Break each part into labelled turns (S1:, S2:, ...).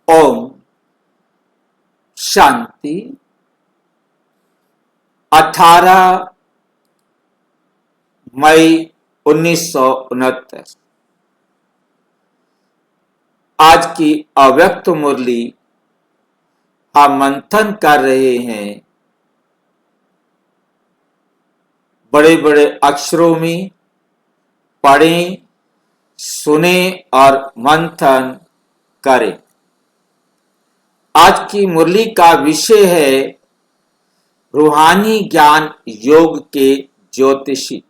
S1: ओम शांति। 18 मई 1969। आज की अव्यक्त मुरली हम मंथन कर रहे हैं बड़े बड़े अक्षरों में। पढ़ें, सुने और मंथन करें। आज की मुरली का विषय है रूहानी ज्ञान योग के ज्योतिषी।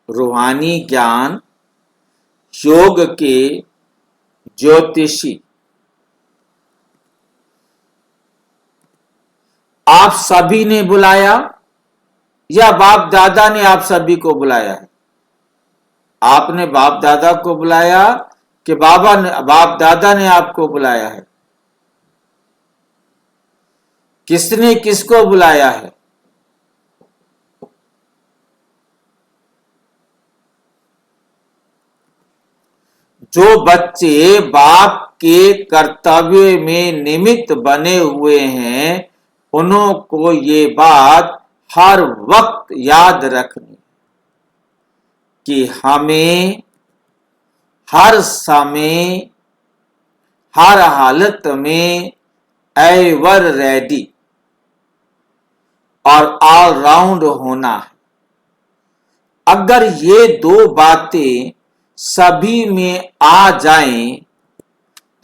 S1: रूहानी ज्ञान योग के ज्योतिषी। आप सभी ने बुलाया या बाप दादा ने आप सभी को बुलाया है? आपने बाप दादा को बुलाया कि बाप दादा ने आपको बुलाया है? किसने किसको बुलाया है? जो बच्चे बाप के कर्तव्य में निमित्त बने हुए हैं उन्हों को ये बात हर वक्त याद रखनी कि हमें हर समय हर हालत में एवर रेडी और ऑलराउंड होना है। अगर ये दो बातें सभी में आ जाएं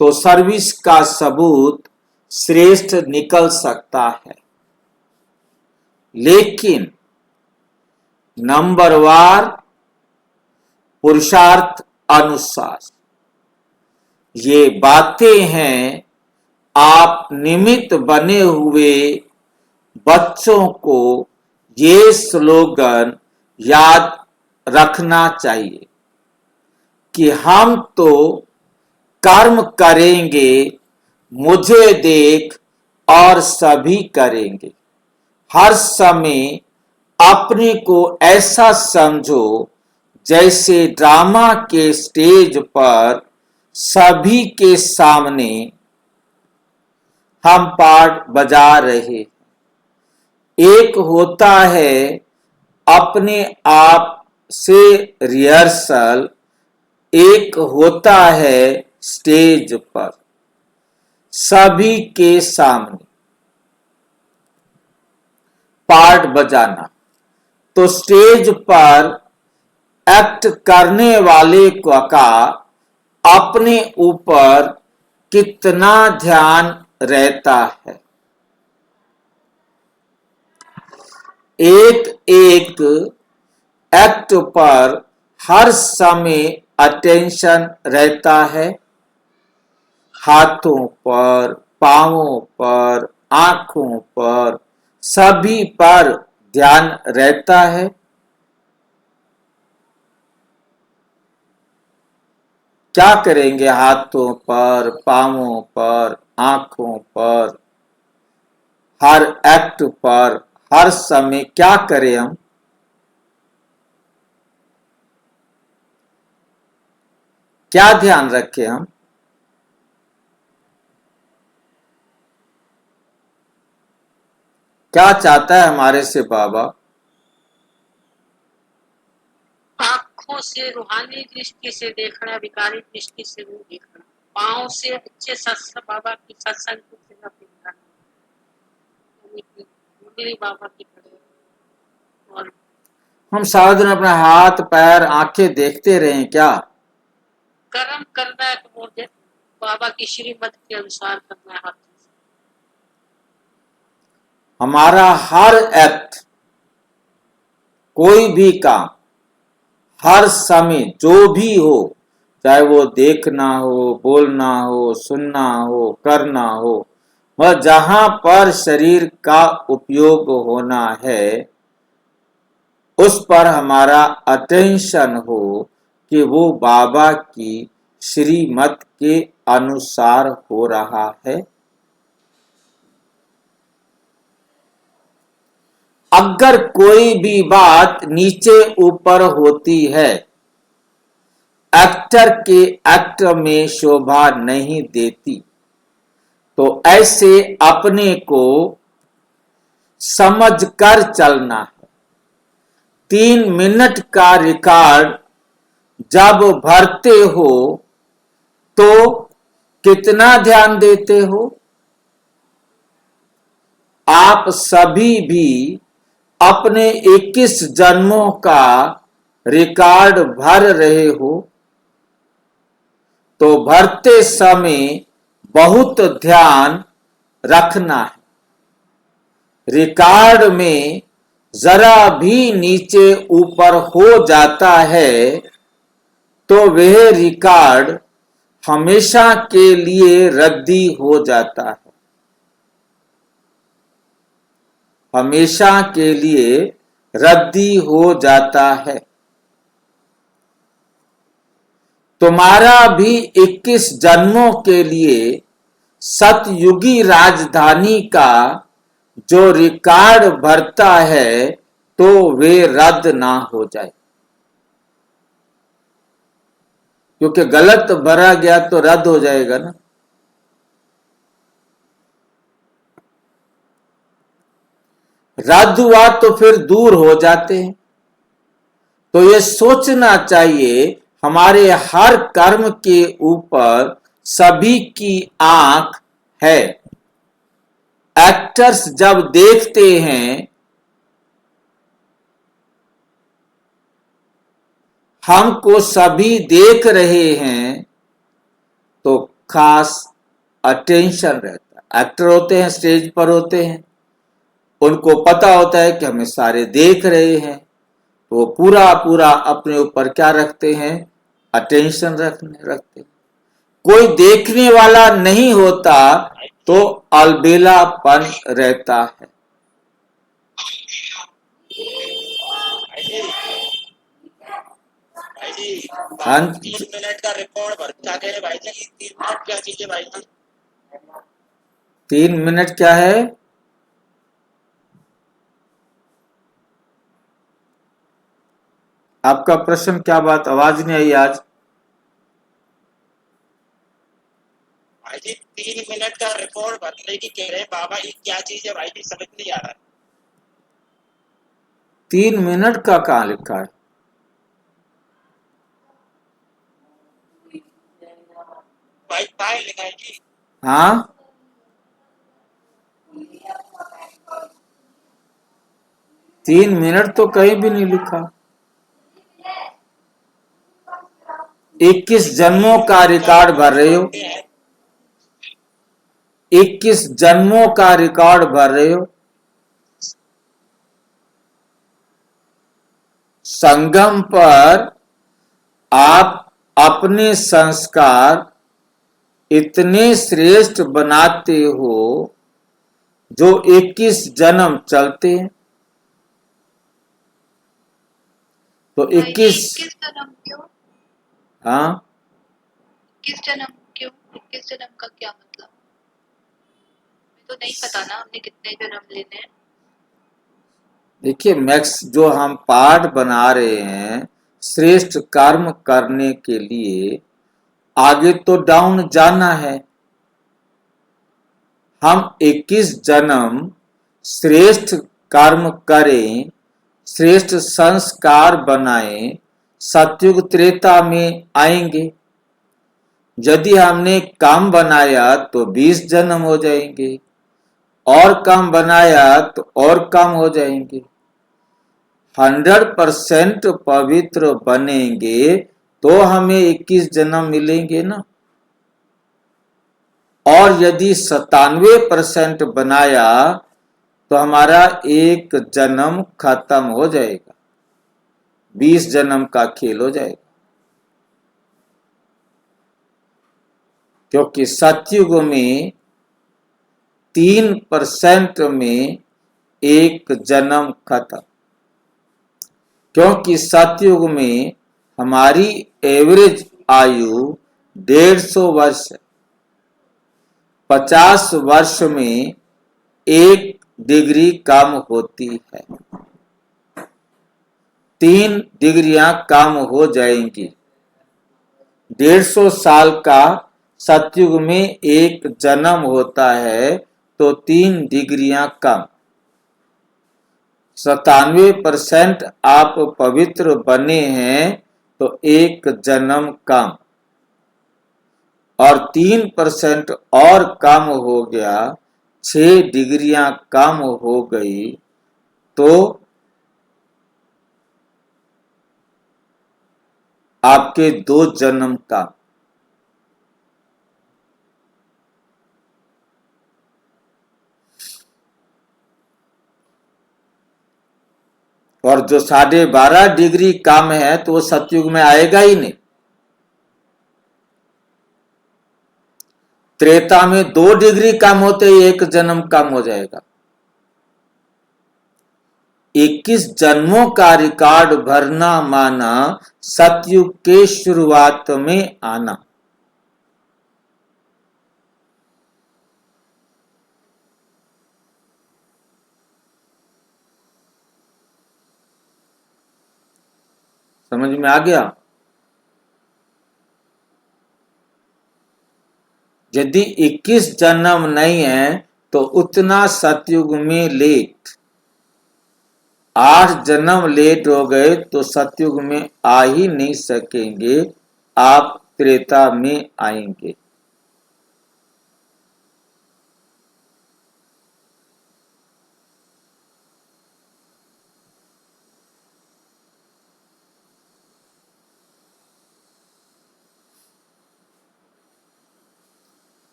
S1: तो सर्विस का सबूत श्रेष्ठ निकल सकता है। लेकिन नंबरवार पुरुषार्थ अनुसार ये बातें हैं। आप निमित्त बने हुए बच्चों को ये स्लोगन याद रखना चाहिए कि हम तो कर्म करेंगे, मुझे देख और सभी करेंगे। हर समय अपने को ऐसा समझो जैसे ड्रामा के स्टेज पर सभी के सामने हम पार्ट बजा रहे। एक होता है अपने आप से रिहर्सल, एक होता है स्टेज पर सभी के सामने पार्ट बजाना। तो स्टेज पर एक्ट करने वाले का अपने ऊपर कितना ध्यान रहता है। एक एक एक्ट पर हर समय अटेंशन रहता है। हाथों पर, पांवों पर, आंखों पर, सभी पर ध्यान रहता है। क्या करेंगे? हाथों पर, पांवों पर, आंखों पर, हर एक्ट पर, हर समय क्या करें हम? क्या ध्यान रखें हम? क्या चाहता है हमारे से बाबा?
S2: आंखों से रूहानी दृष्टि से देखना, विकारी दृष्टि से नहीं देखना। पाँव से अच्छे सत्संग बाबा की सत्संग की तरफ देखना, उंगली बाबा की तरफ। और
S1: हम सारा दिन अपना हाथ पैर आंखें देखते रहें क्या?
S2: कर्म करना है तो मुझे बाबा की श्रीमत के अनुसार करना है।
S1: हमारा हर एक्ट, कोई भी काम, हर समय जो भी हो, चाहे वो देखना हो, बोलना हो, सुनना हो, करना हो, वह जहां पर शरीर का उपयोग होना है उस पर हमारा अटेंशन हो कि वो बाबा की श्रीमत के अनुसार हो रहा है। अगर कोई भी बात नीचे ऊपर होती है एक्टर के एक्ट में शोभा नहीं देती। तो ऐसे अपने को समझकर चलना है। 3 मिनट का रिकॉर्ड जब भरते हो तो कितना ध्यान देते हो? आप सभी भी अपने 21 जन्मों का रिकॉर्ड भर रहे हो, तो भरते समय बहुत ध्यान रखना है। रिकॉर्ड में जरा भी नीचे ऊपर हो जाता है तो वह रिकॉर्ड हमेशा के लिए रद्दी हो जाता है, हमेशा के लिए रद्दी हो जाता है। तुम्हारा भी 21 जन्मों के लिए सतयुगी राजधानी का जो रिकॉर्ड भरता है तो वे रद्द ना हो जाए, क्योंकि गलत भरा गया तो रद्द हो जाएगा ना। रद्द हुआ तो फिर दूर हो जाते हैं। तो ये सोचना चाहिए हमारे हर कर्म के ऊपर सभी की आंख है। एक्टर्स जब देखते हैं हमको सभी देख रहे हैं तो खास अटेंशन रहता है। एक्टर होते हैं, स्टेज पर होते हैं, उनको पता होता है कि हमें सारे देख रहे हैं, तो वो पूरा पूरा अपने ऊपर क्या रखते हैं? अटेंशन रखते हैं। कोई देखने वाला नहीं होता तो अलबेलापन रहता है।
S3: भाई जी,
S1: हाँ
S3: 3 मिनट का रिकॉर्ड भरता है भाई जी। 3 मिनट क्या चीज है भाई जी?
S1: 3 मिनट क्या है? आपका प्रश्न क्या? बात आवाज नहीं आई आज।
S3: भाई जी 3 मिनट का रिकॉर्ड भरने की कह रहे हैं बाबा, ये क्या चीज है भाई जी? समझ नहीं आ रहा।
S1: 3 मिनट का कहाँ लिखा है?
S3: भाई काय लिखा है जी?
S1: हाँ 3 मिनट तो कहीं भी नहीं लिखा। 21 जन्मों का रिकॉर्ड भर रहे हो, 21 जन्मों का रिकॉर्ड भर रहे हो। संगम पर आप अपने संस्कार इतने श्रेष्ठ बनाते हो जो 21 जन्म चलते हैं। तो 21
S4: जन्म क्यों?
S1: हाँ
S4: 21 जन्म क्यों? 21 जन्म का क्या मतलब? हमें तो नहीं पता ना हमने कितने जन्म लेने हैं।
S1: देखिए, मैक्स जो हम पाठ बना रहे हैं श्रेष्ठ कर्म करने के लिए, आगे तो डाउन जाना है। हम 21 जन्म श्रेष्ठ कर्म करें, श्रेष्ठ संस्कार बनाएं, सतयुग त्रेता में आएंगे। यदि हमने कम बनाया तो 20 जन्म हो जाएंगे, और कम बनाया तो और कम हो जाएंगे। 100% पवित्र बनेंगे तो हमें 21 जन्म मिलेंगे ना। और यदि 97% बनाया तो हमारा एक जन्म खत्म हो जाएगा, 20 जन्म का खेल हो जाएगा। क्योंकि सतयुग में 3% में एक जन्म खत्म। क्योंकि सतयुग में हमारी एवरेज आयु 150 वर्ष है। 50 वर्ष में 1 डिग्री कम होती है, 3 डिग्रियां कम हो जाएंगी। 150 साल का सतयुग में एक जन्म होता है तो 3 डिग्रियां कम। 97% आप पवित्र बने हैं तो एक जन्म कम, और 3% और कम हो गया, 6 डिग्रियां कम हो गई, तो आपके 2 जन्म का। और जो 12.5 डिग्री कम है तो वो सतयुग में आएगा ही नहीं। त्रेता में 2 डिग्री कम होते ही एक जन्म कम हो जाएगा। 21 जन्मों का रिकॉर्ड भरना माना सतयुग के शुरुआत में आना। समझ में आ गया? यदि 21 जन्म नहीं है तो उतना सतयुग में लेट, 8 जन्म लेट हो गए तो सतयुग में आ ही नहीं सकेंगे, आप त्रेता में आएंगे।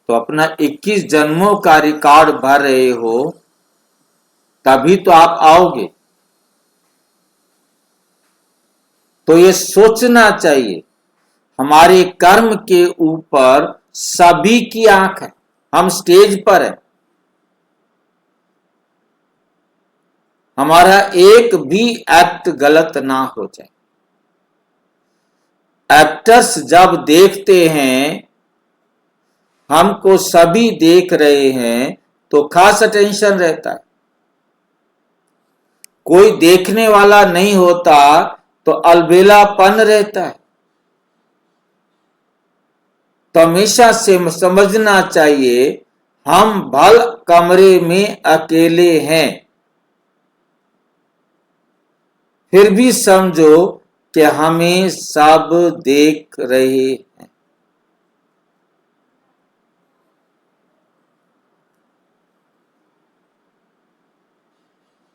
S1: तो अपना 21 जन्मों का रिकॉर्ड भर रहे हो तभी तो आप आओगे। तो ये सोचना चाहिए, हमारे कर्म के ऊपर सभी की आंख है, हम स्टेज पर हैं, हमारा एक भी एक्ट गलत ना हो जाए। एक्टर्स जब देखते हैं हमको सभी देख रहे हैं तो खास अटेंशन रहता है। कोई देखने वाला नहीं होता तो अलबेलापन रहता है। तो हमेशा से समझना चाहिए हम भल कमरे में अकेले हैं, फिर भी समझो कि हमें सब देख रहे हैं।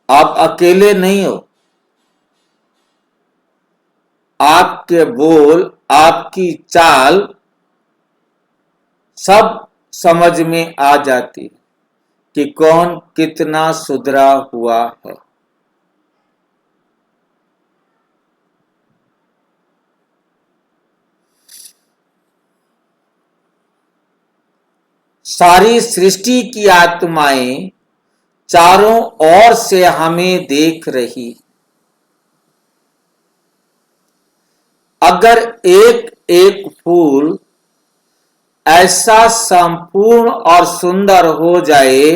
S1: आप अकेले नहीं हो। आपके बोल, आपकी चाल सब समझ में आ जाती है कि कौन कितना सुधरा हुआ है। सारी सृष्टि की आत्माएं चारों ओर से हमें देख रही। अगर एक एक फूल ऐसा संपूर्ण और सुंदर हो जाए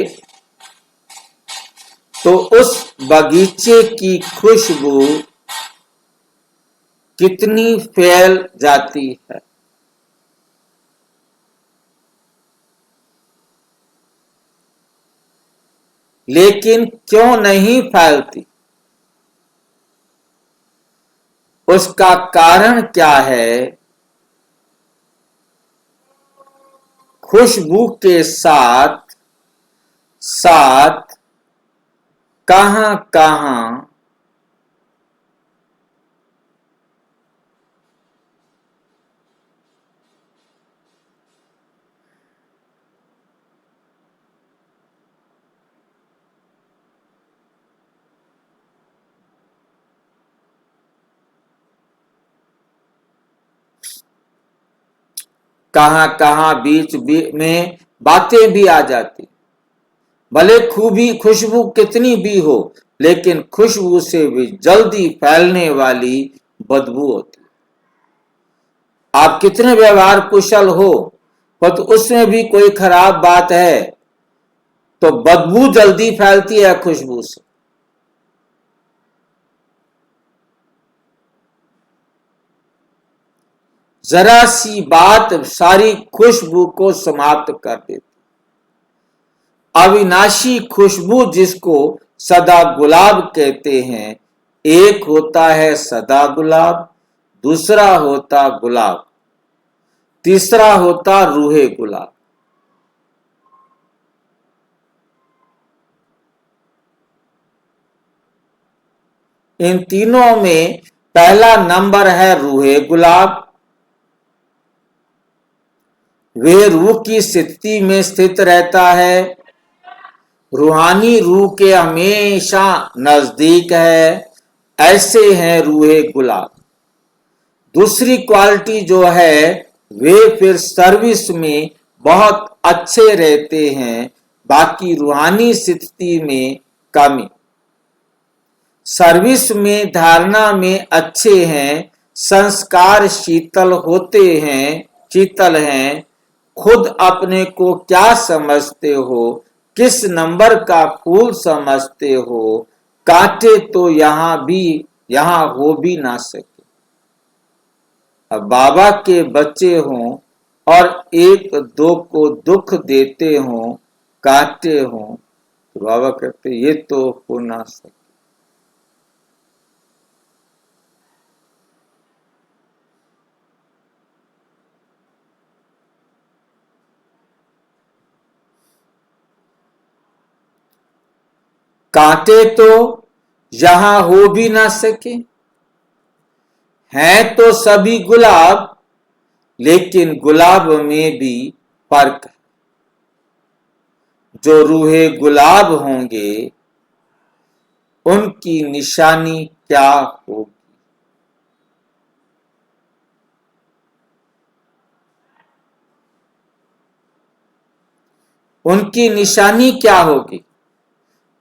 S1: तो उस बगीचे की खुशबू कितनी फैल जाती है। लेकिन क्यों नहीं फैलती? उसका कारण क्या है? खुशबू के साथ साथ कहां कहां कहां बीच में बातें भी आ जाती। भले खुशबू कितनी भी हो, लेकिन खुशबू से भी जल्दी फैलने वाली बदबू होती। आप कितने व्यवहार कुशल हो, तो उसमें भी कोई खराब बात है तो बदबू जल्दी फैलती है खुशबू से। जरा सी बात सारी खुशबू को समाप्त कर देती। अविनाशी खुशबू जिसको सदा गुलाब कहते हैं, एक होता है सदा गुलाब, दूसरा होता गुलाब, तीसरा होता रूहे गुलाब। इन तीनों में पहला नंबर है रूहे गुलाब। वे रूह की स्थिति में स्थित रहता है, रूहानी रूह के हमेशा नजदीक है, ऐसे हैं रूहे गुलाब। दूसरी क्वालिटी जो है, वे फिर सर्विस में बहुत अच्छे रहते हैं, बाकी रूहानी स्थिति में कमी। सर्विस में धारणा में अच्छे हैं, संस्कार शीतल होते हैं, शीतल हैं। खुद अपने को क्या समझते हो, किस नंबर का फूल समझते हो, कांटे तो यहां हो भी ना सके। अब बाबा के बच्चे हों और एक दो को दुख देते हों, कांटे हों, तो बाबा कहते ये तो हो ना सके। कांटे तो यहां हो भी ना सके, हैं तो सभी गुलाब, लेकिन गुलाब में भी फर्क है। जो रूहे गुलाब होंगे, उनकी निशानी क्या होगी? उनकी निशानी क्या होगी?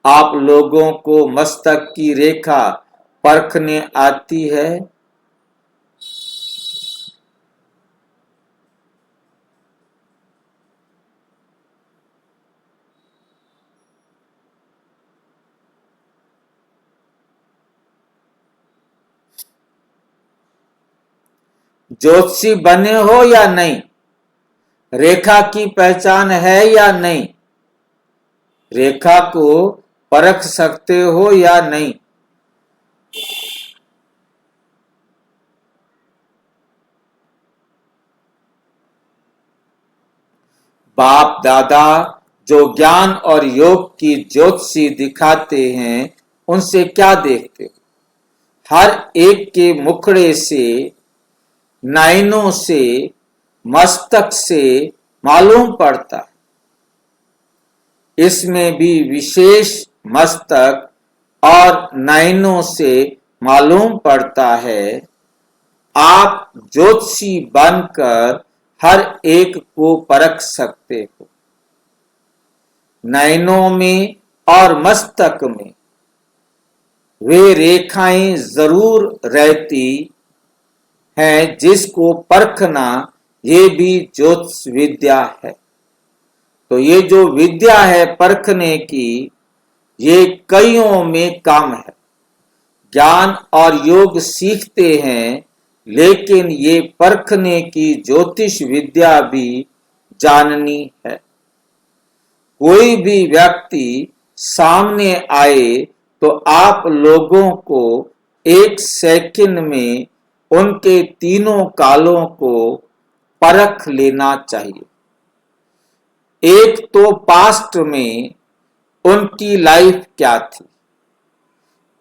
S1: आप लोगों को मस्तक की रेखा परखने आती है? ज्योतिषी बने हो या नहीं? रेखा की पहचान है या नहीं? रेखा को परख सकते हो या नहीं? बाप दादा जो ज्ञान और योग की ज्योतिषी दिखाते हैं, उनसे क्या देखते हो? हर एक के मुखड़े से, नाइनों से, मस्तक से मालूम पड़ता है। इसमें भी विशेष मस्तक और नाइनों से मालूम पड़ता है। आप ज्योतिषी बनकर हर एक को परख सकते हो। नयनों में और मस्तक में वे रेखाएं जरूर रहती हैं, जिसको परखना ये भी ज्योतिष विद्या है। तो ये जो विद्या है परखने की, ये कईयों में कम है। ज्ञान और योग सीखते हैं, लेकिन ये परखने की ज्योतिष विद्या भी जाननी है। कोई भी व्यक्ति सामने आए तो आप लोगों को एक सेकंड में उनके तीनों कालों को परख लेना चाहिए। एक तो पास्ट में उनकी लाइफ क्या थी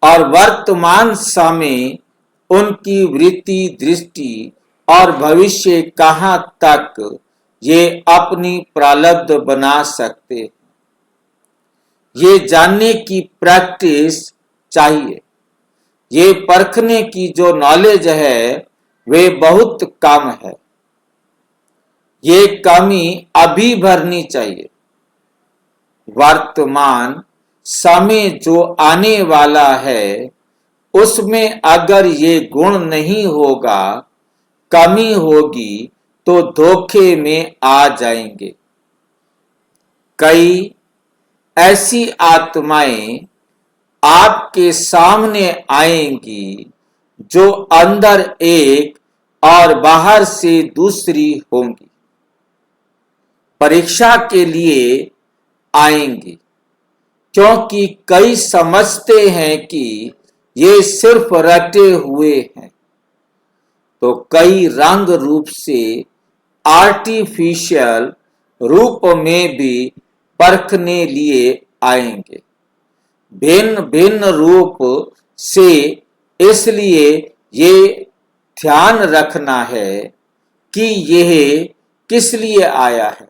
S1: और वर्तमान समय उनकी वृत्ति दृष्टि और भविष्य कहां तक ये अपनी प्रारब्ध बना सकते हैं, ये जानने की प्रैक्टिस चाहिए। ये परखने की जो नॉलेज है वे बहुत कम है। ये कमी अभी भरनी चाहिए। वर्तमान समय जो आने वाला है, उसमें अगर ये गुण नहीं होगा, कमी होगी, तो धोखे में आ जाएंगे। कई ऐसी आत्माएं आपके सामने आएंगी जो अंदर एक और बाहर से दूसरी होंगी। परीक्षा के लिए आएंगी, क्योंकि कई समझते हैं कि ये सिर्फ रटे हुए हैं, तो कई रंग रूप से आर्टिफिशियल रूप में भी परखने लिए आएंगे, भिन्न भिन्न रूप से। इसलिए ये ध्यान रखना है कि यह किस लिए आया है,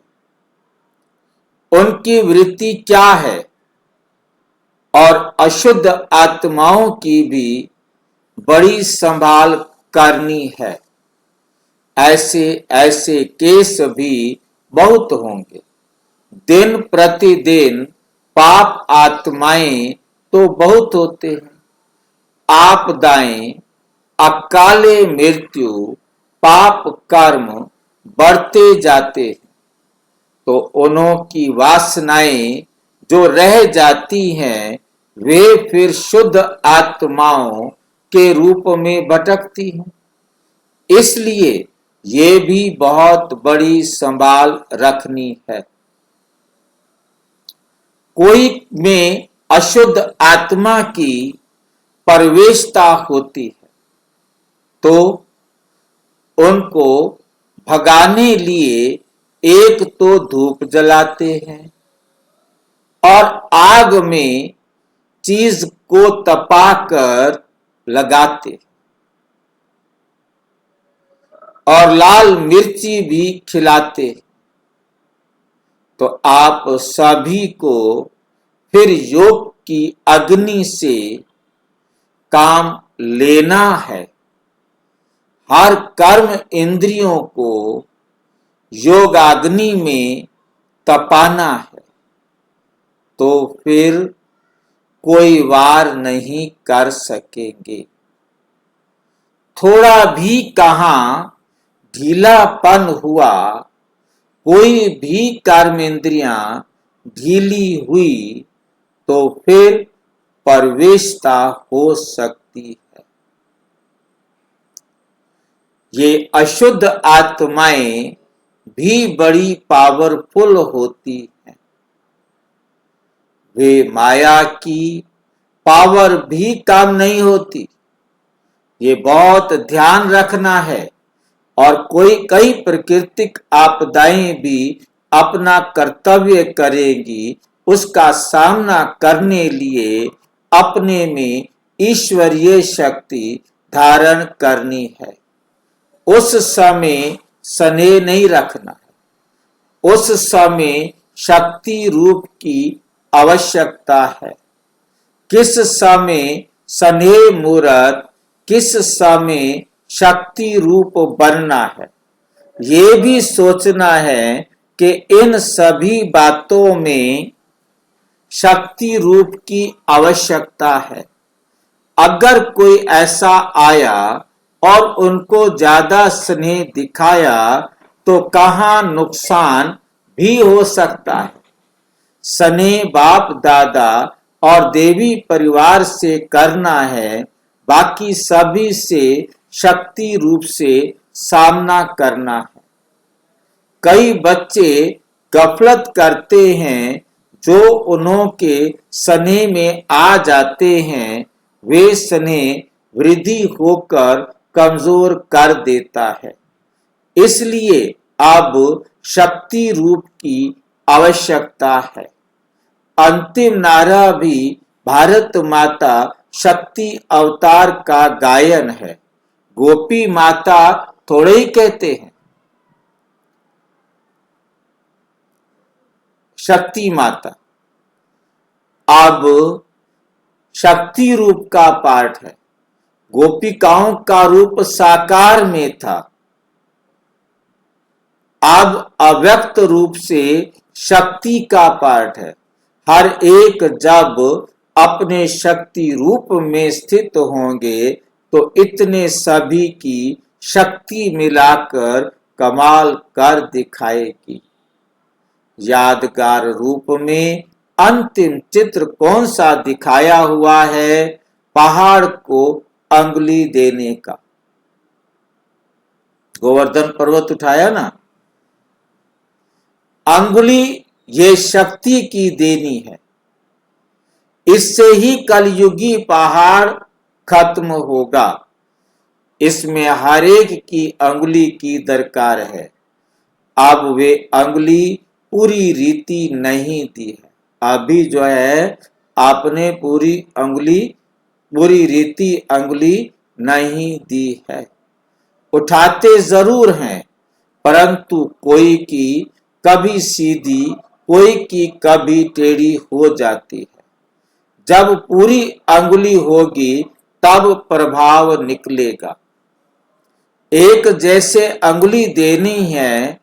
S1: उनकी वृत्ति क्या है, और अशुद्ध आत्माओं की भी बड़ी संभाल करनी है। ऐसे ऐसे केस भी बहुत होंगे। दिन प्रतिदिन पाप आत्माएं तो बहुत होते हैं। आपदाएं, अकाले मृत्यु, पाप कर्म बढ़ते जाते हैं, तो उन्हों की वासनाएं जो रह जाती हैं, वे फिर शुद्ध आत्माओं के रूप में भटकती हैं। इसलिए ये भी बहुत बड़ी संभाल रखनी है। कोई में अशुद्ध आत्मा की प्रवेशता होती है, तो उनको भगाने लिए एक तो धूप जलाते हैं और आग में चीज को तपाकर लगाते और लाल मिर्ची भी खिलाते। तो आप सभी को फिर योग की अग्नि से काम लेना है। हर कर्म इंद्रियों को योगाग्नि में तपाना है, तो फिर कोई वार नहीं कर सकेंगे। थोड़ा भी कहां ढीलापन हुआ, कोई भी कर्मेंद्रियां ढीली हुई, तो फिर प्रवेशता हो सकती है। ये अशुद्ध आत्माएं भी बड़ी पावरफुल होती हैं। वे माया की पावर भी कम नहीं होती। ये बहुत ध्यान रखना है। और कई प्राकृतिक आपदाएं भी अपना कर्तव्य करेगी। उसका सामना करने लिए अपने में ईश्वरीय शक्ति धारण करनी है। उस समय स्नेह नहीं रखना है। उस समय शक्ति रूप की आवश्यकता है। किस समय स्नेह मूर्त, किस समय शक्ति रूप बनना है, ये भी सोचना है कि इन सभी बातों में शक्ति रूप की आवश्यकता है। अगर कोई ऐसा आया और उनको ज्यादा स्नेह दिखाया, तो कहां नुकसान भी हो सकता है। स्नेह बाप दादा और देवी परिवार से करना है, बाकी सभी से शक्ति रूप से सामना करना है। कई बच्चे गफलत करते हैं, जो उन्हों के स्नेह में आ जाते हैं, वे स्नेह वृद्धि होकर कमजोर कर देता है। इसलिए अब शक्ति रूप की आवश्यकता है। अंतिम नारा भी भारत माता शक्ति अवतार का गायन है। गोपी माता थोड़े ही कहते हैं, शक्ति माता। अब शक्ति रूप का पाठ है। गोपिकाओं का रूप साकार में था, अब अव्यक्त रूप से शक्ति का पाठ है। हर एक जब अपने शक्ति रूप में स्थित होंगे, तो इतने सभी की शक्ति मिलाकर कमाल कर दिखाएगी। यादगार रूप में अंतिम चित्र कौन सा दिखाया हुआ है? पहाड़ को अंगुली देने का। गोवर्धन पर्वत उठाया ना। अंगुली ये शक्ति की देनी है, इससे ही कलयुगी पहाड़ खत्म होगा। इसमें हर एक की अंगुली की दरकार है। अब वे अंगुली पूरी रीति नहीं दी है। अभी जो है आपने पूरी रीति अंगुली नहीं दी है। उठाते जरूर हैं, परंतु कोई की कभी सीधी, कोई की कभी टेढ़ी हो जाती है। जब पूरी अंगुली होगी तब प्रभाव निकलेगा। एक जैसे अंगुली देनी है,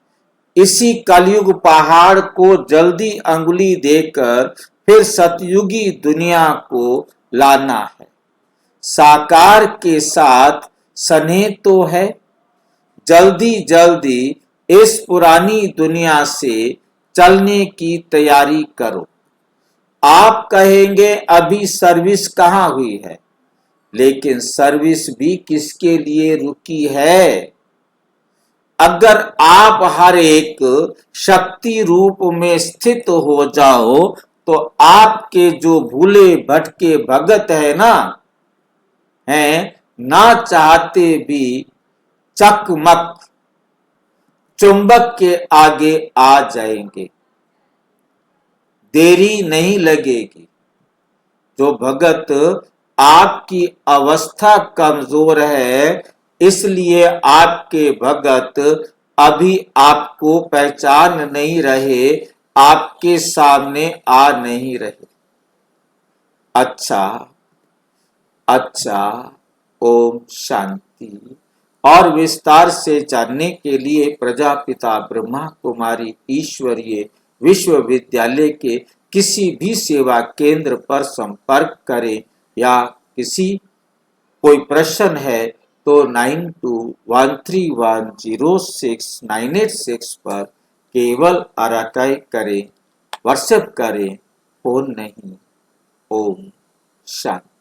S1: इसी कलयुग पहाड़ को जल्दी अंगुली देकर फिर सतयुगी दुनिया को लाना है। साकार के साथ स्नेह तो है, जल्दी जल्दी इस पुरानी दुनिया से चलने की तैयारी करो। आप कहेंगे अभी सर्विस कहाँ हुई है, लेकिन सर्विस भी किसके लिए रुकी है? अगर आप हर एक शक्ति रूप में स्थित हो जाओ तो आपके जो भूले भटके भगत है ना चाहते भी चकमक चुंबक के आगे आ जाएंगे, देरी नहीं लगेगी। जो भगत आपकी अवस्था कमजोर है, इसलिए आपके भगत अभी आपको पहचान नहीं रहे, आपके सामने आ नहीं रहे। अच्छा, ओम शांति। और विस्तार से जानने के लिए प्रजापिता ब्रह्मा कुमारी ईश्वरीय विश्वविद्यालय के किसी भी सेवा केंद्र पर संपर्क करें, या कोई प्रश्न है तो 9213106986 पर केवल आरटाई करें, व्हाट्सएप करें, फोन नहीं। ओम शांति।